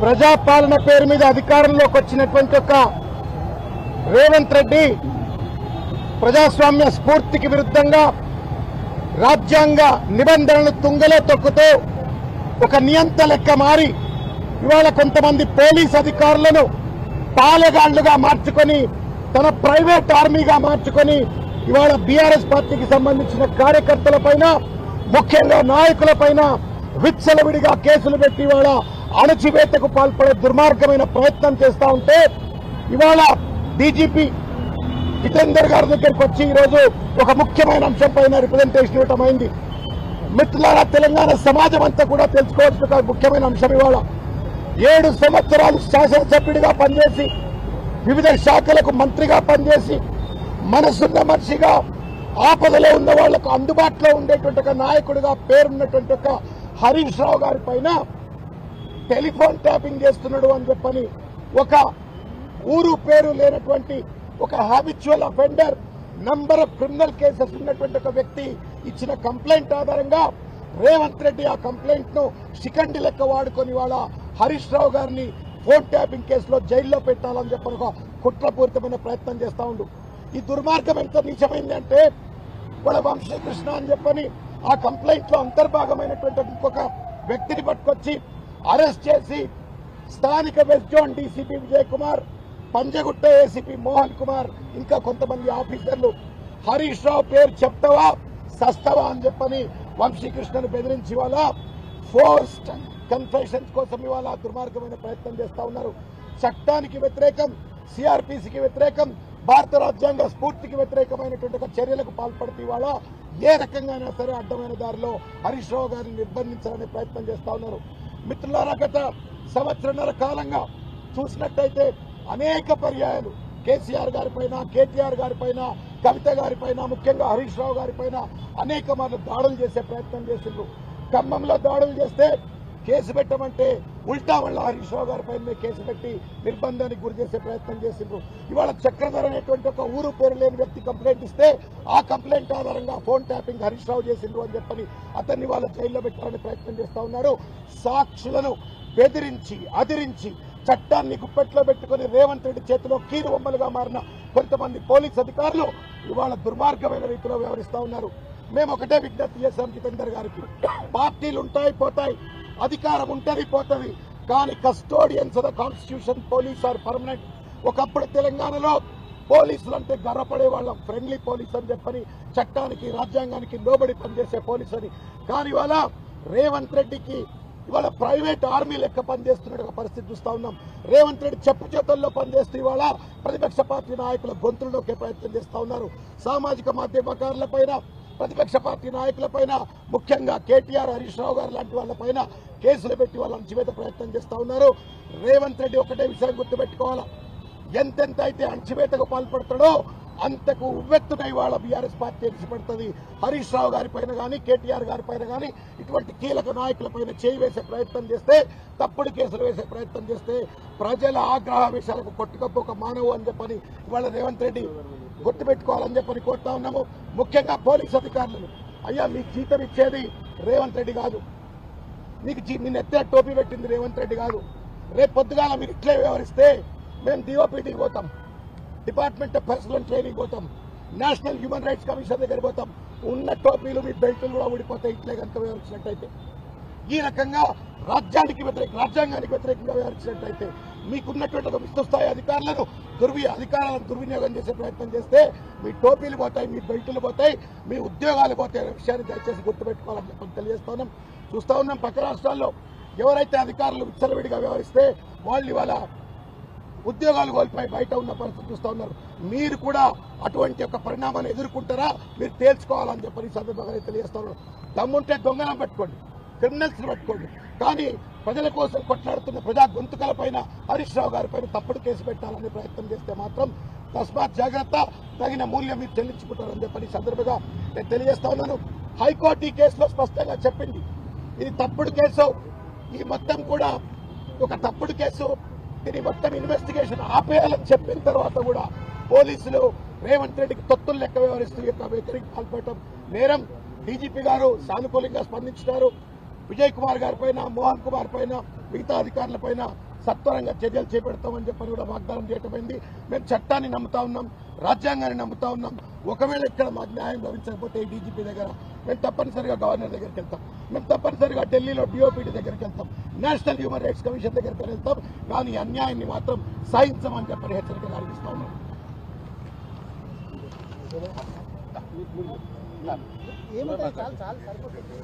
ప్రజాపాలన పేరు మీద అధికారంలోకి వచ్చినటువంటి ఒక రేవంత్ రెడ్డి ప్రజాస్వామ్య స్ఫూర్తికి విరుద్ధంగా రాజ్యాంగ నిబంధనలను తుంగలో తొక్కుతూ ఒక నియంత లెక్క మారి ఇవాళ కొంతమంది పోలీస్ అధికారులను పాలెగాళ్లుగా మార్చుకొని తన ప్రైవేట్ ఆర్మీగా మార్చుకొని ఇవాళ బీఆర్ఎస్ పార్టీకి సంబంధించిన కార్యకర్తలపైన ముఖ్యంగా నాయకులపైన విచ్చలవిడిగా కేసులు పెట్టి ఇవాళ అణచివేతకు పాల్పడే దుర్మార్గమైన ప్రయత్నం చేస్తా ఉంటే ఇవాళ డీజీపీ జితేందర్ గారి దగ్గరికి వచ్చి ఈరోజు ఒక ముఖ్యమైన అంశం పైన రిప్రజెంటేషన్ ఇవ్వటం అయింది. మిత్రులారా, తెలంగాణ సమాజం అంతా కూడా తెలుసుకోవాల్సిన ఒక ముఖ్యమైన అంశం ఇవాళ 7 సంవత్సరాలు శాసనసభ్యుడిగా పనిచేసి వివిధ శాఖలకు మంత్రిగా పనిచేసి మనసున్న మనిషిగా ఆపదలో ఉన్న వాళ్లకు అందుబాటులో ఉండేటువంటి ఒక నాయకుడిగా పేరున్నటువంటి ఒక హరీష్ రావు గారి పైన టెలిఫోన్ ట్యాపింగ్ చేస్తున్నాడు అని చెప్పని ఒక ఊరు పేరు లేనటువంటి ఒక habitual offender number of criminal cases ఉన్నటువంటి ఒక వ్యక్తి ఇచ్చిన కంప్లైంట్ ఆధారంగా రేవంత్ రెడ్డి ఆ కంప్లైంట్ ను శిఖండి లెక్క వాడుకొని వాళ్ళ హరీష్ రావు గారిని ఫోన్ ట్యాపింగ్ కేసులో జైల్లో పెట్టాలని చెప్పని ఒక కుట్రపూరితమైన ప్రయత్నం చేస్తా ఉండు. ఈ దుర్మార్గం ఎంత నీచమైంది అంటే వాళ్ళ వంశీకృష్ణ అని చెప్పని ఆ కంప్లైంట్ లో అంతర్భాగమైనటువంటి ఇంకొక వ్యక్తిని పట్టుకొచ్చి అరెస్ట్ చేసి స్థానిక west zone DCP Vijay Kumar, Panjagutta ACP Mohan Kumar, ఇంకా కొంతమంది ఆఫీసర్లు హరీష్ రావు పేరు చెప్తావా సస్తవా అని చెప్పని వంశీకృష్ణను బెదిరించి వాళ్ళ ఫోర్స్డ్ కన్ఫెషన్స్ కోసం ఇవాళ దుర్మార్గమైన ప్రయత్నం చేస్తా ఉన్నారు. చట్టానికి వ్యతిరేకం, సిఆర్పీసీకి వ్యతిరేకం, భారత రాజ్యాంగ స్ఫూర్తికి వ్యతిరేకమైనటువంటి ఒక చర్యలకు పాల్పడుతూ ఇవాళ ఏ రకంగానైనా సరే అడ్డమైన దారిలో హరీష్ రావు గారిని నిర్బంధించాలనే ప్రయత్నం చేస్తా ఉన్నారు. మిత్రులారా, గత సంవత్సరన్నర కాలంగా చూసినట్టయితే అనేక పర్యాయాలు కేసీఆర్ గారిపైన, కేటీఆర్ గారిపైన, కవిత గారిపైన, ముఖ్యంగా హరీష్ రావు గారిపైన అనేక మార్లు దాడులు చేసే ప్రయత్నం చేసిండ్రు. ఖమ్మంలో దాడులు చేస్తే కేసు పెట్టమంటే ఉల్టా వల్ల హరీష్ రావు గారిపైన కేసు పెట్టి నిర్బంధానికి గురి చేసే ప్రయత్నం చేసిండ్రు. ఇవాళ చక్రధర్ అనేటువంటి ఒక ఊరు పేరు లేని వ్యక్తి కంప్లైంట్ ఇస్తే ఆ కంప్లైంట్ ఆధారంగా ఫోన్ ట్యాపింగ్ హరీష్ రావు చేసిండ్రు అని చెప్పని అతన్ని వాళ్ళ జైల్లో పెట్టాలని ప్రయత్నం చేస్తా ఉన్నారు. సాక్షులను బెదిరించి అదిరించి చట్టాన్ని గుప్పెట్లో పెట్టుకుని రేవంత్ రెడ్డి చేతిలో కీలు బొమ్మలుగా మారిన కొంతమంది పోలీస్ అధికారులు ఇవాళ దుర్మార్గమైన రీతిలో వ్యవహరిస్తా ఉన్నారు. మేము ఒకటే విజ్ఞప్తి చేశాం జితేందర్ గారికి, పార్టీలు ఉంటాయి పోతాయి, అధికారం ఉంటది పోతుంది, కానీ custodians of the constitution police are permanent. ఒకప్పుడు తెలంగాణలో పోలీసులు అంటే గర్వపడే వాళ్ళం, ఫ్రెండ్లీ పోలీస్ అని చెప్పని, చట్టానికి రాజ్యాంగానికి లోబడి పనిచేసే పోలీస్ అని. కానీ ఇవాళ రేవంత్ రెడ్డికి ఇవాళ ప్రైవేట్ ఆర్మీ లెక్క పనిచేస్తున్న పరిస్థితి చూస్తా ఉన్నాం. రేవంత్ రెడ్డి చెప్పు చేతుల్లో పనిచేస్తూ ఇవాళ ప్రతిపక్ష పార్టీ నాయకుల గొంతుల్లోకే ప్రయత్నం చేస్తా ఉన్నారు. సామాజిక మాధ్యమకారులపైన, ప్రతిపక్ష పార్టీ నాయకులపైన, ముఖ్యంగా కేటీఆర్, హరీష్ రావు గారు లాంటి వాళ్ళపైన కేసులు పెట్టి వాళ్ళ అణచివేత ప్రయత్నం చేస్తా ఉన్నారు. రేవంత్ రెడ్డి ఒకటే విషయం గుర్తుపెట్టుకోవాలా, ఎంతెంత అయితే అణచివేతకు పాల్పడతాడో అంతకు ఉవ్వెత్తున ఇవాళ బీఆర్ఎస్ పార్టీ ఎగిసిపడుతుంది. హరీష్ రావు గారిపైన కానీ, కేటీఆర్ గారిపైన కానీ ఇటువంటి కీలక నాయకులపైన చేయి వేసే ప్రయత్నం చేస్తే, తప్పుడు కేసులు వేసే ప్రయత్నం చేస్తే ప్రజల ఆగ్రహావేశాలకు కొట్టుకపోక మానవు అని చెప్పని ఇవాళ రేవంత్ రెడ్డి గుర్తుపెట్టుకోవాలని చెప్పని కోరుతా ఉన్నాము. ముఖ్యంగా పోలీస్ అధికారులను, అయ్యా మీకు జీతం ఇచ్చేది రేవంత్ రెడ్డి కాదు, మీకు మీ నెత్తిన టోపీ పెట్టింది రేవంత్ రెడ్డి కాదు. రేపు పొద్దుగాల మీరు ఇట్లే వ్యవహరిస్తే మేము డిఓపీటీకి పోతాం, డిపార్ట్మెంట్ ఆఫ్ పర్సనల్ ట్రైనింగ్ పోతాం, నేషనల్ హ్యూమన్ రైట్స్ కమిషన్ దగ్గర పోతాం, ఉన్న టోపీలు మీ బెల్టులు కూడా ఊడిపోతాయి ఇట్లే కనుక వ్యవహరించినట్టయితే. ఈ రకంగా రాజ్యాంగానికి వ్యతిరేకంగా వ్యవహరించినట్టయితే మీకున్నటువంటి ఒక విస్తృస్థాయి అధికారాలను దుర్వినియోగం చేసే ప్రయత్నం చేస్తే మీ టోపీలు పోతాయి, మీ బెల్టులు పోతాయి, మీ ఉద్యోగాలు పోతాయి అనే విషయాన్ని దయచేసి గుర్తుపెట్టుకోవాలని చెప్పి తెలియజేస్తా ఉన్నాం. చూస్తా ఉన్నాం పక్క రాష్ట్రాల్లో ఎవరైతే అధికారులు విచ్చలవిడిగా వ్యవహరిస్తే వాళ్ళు ఇవాళ ఉద్యోగాలు కోల్పోయి బయట ఉన్న పరిస్థితి చూస్తా ఉన్నారు. మీరు కూడా అటువంటి ఒక పరిణామాన్ని ఎదుర్కొంటారా మీరు తేల్చుకోవాలని చెప్పని సందర్భంగా తెలియజేస్తా ఉన్నారు. దమ్ముంటే దొంగలను పట్టుకోండి, క్రిమినల్స్ పట్టుకోండి, కానీ ప్రజల కోసం కొట్లాడుతున్న ప్రజా గొంతుకల పైన, హరీష్ రావు గారి పైన తప్పుడు కేసు పెట్టాలనే ప్రయత్నం చేస్తే మాత్రం తస్మాత్ జాగ్రత్త, తగిన మూల్యం మీరు చెల్లించుకుంటారని చెప్పని సందర్భంగా నేను తెలియజేస్తా ఉన్నాను. హైకోర్టు ఈ కేసులో స్పష్టంగా చెప్పింది, ఇది తప్పుడు కేసు, ఈ మొత్తం కూడా ఒక తప్పుడు కేసు, దీని మొత్తం ఇన్వెస్టిగేషన్ ఆపేయాలని చెప్పిన తర్వాత కూడా పోలీసులు రేవంత్ రెడ్డికి తొత్తులు లెక్క వ్యవహరిస్తూ వ్యతిరేక పాల్పడటం నేరం. డీజీపీ గారు సానుకూలంగా స్పందించినారు. విజయ్ కుమార్ గారి పైన, మోహన్ కుమార్ పైన మిగతా అధికారులపైన సత్వరంగా చర్యలు చేపడతామని చెప్పని కూడా వాగ్దానం చేయటమైంది. మేము చట్టాన్ని నమ్ముతా ఉన్నాం, రాజ్యాంగాన్ని నమ్ముతా ఉన్నాం. ఒకవేళ ఇక్కడ మాకు న్యాయం లభించకపోతే ఈ డీజీపీ దగ్గర మేము తప్పనిసరిగా గవర్నర్ దగ్గరికి వెళ్తాం, మేము తప్పనిసరిగా ఢిల్లీలో డిఓపీటీ దగ్గరికి వెళ్తాం, నేషనల్ హ్యూమన్ రైట్స్ కమిషన్ దగ్గరికి వెళ్తాం. కానీ అన్యాయాన్ని మాత్రం సాధించమని చెప్పని హెచ్చరికలు అనిపిస్తా ఉన్నాం. ఏమంటారు? చాలా సరిపోతుంది.